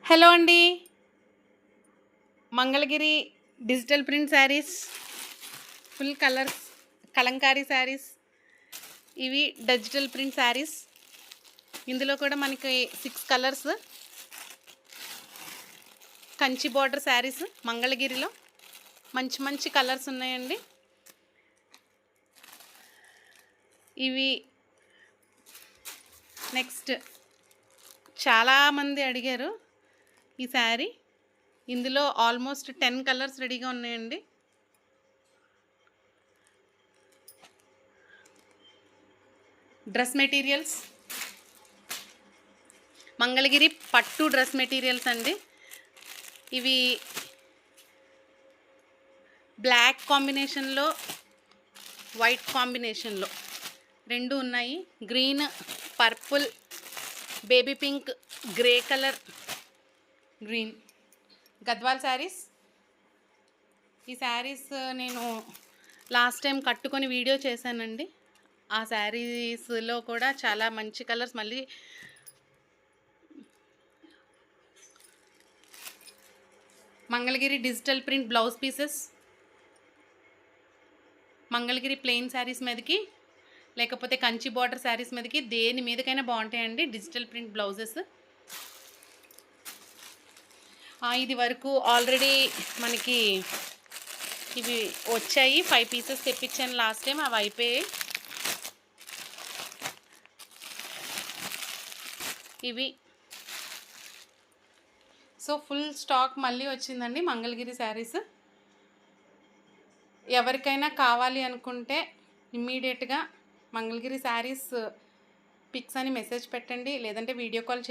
Hello అండి. Mangalagiri digital print saris, full colours, Kalamkari saris. ఇవి digital print saris. ఇందులో కూడా మనకి 6 కలర్స్ కంచి బార్డర్ శారీస్. మంగళగిరిలో మంచి మంచి కలర్స్ ఉన్నాయండి. ఇవి నెక్స్ట్ చాలామంది అడిగారు ఈ శారీ. ఇందులో ఆల్మోస్ట్ 10 కలర్స్ రెడీగా ఉన్నాయండి. డ్రెస్ మెటీరియల్స్, మంగళగిరి పట్టు డ్రెస్ మెటీరియల్స్ అండి. ఇవి బ్లాక్ కాంబినేషన్లో, వైట్ కాంబినేషన్లో రెండు ఉన్నాయి. Green, purple, baby pink, grey colour, green Gadwal saris. ఈ శారీస్ నేను లాస్ట్ టైం కట్టుకొని వీడియో చేశానండి. ఆ శారీస్లో కూడా చాలా మంచి కలర్స్. మళ్ళీ Mangalagiri digital print blouse pieces, Mangalagiri plain saris మీదకి, లేకపోతే కంచి బార్డర్ శారీస్ మీదకి, దేని మీదకైనా బాగుంటాయండి డిజిటల్ ప్రింట్ బ్లౌజెస్. ఇది వరకు ఆల్రెడీ మనకి ఇవి వచ్చాయి. 5 పీసెస్ తెప్పించాను లాస్ట్ టైం, అవి అయిపోయాయి. ఇవి సో ఫుల్ స్టాక్ మళ్ళీ వచ్చిందండి మంగళగిరి శారీస్. ఎవరికైనా కావాలి అనుకుంటే ఇమ్మీడియట్గా మంగళగిరి శారీస్ పిక్స్ అని మెసేజ్ పెట్టండి, లేదంటే వీడియో కాల్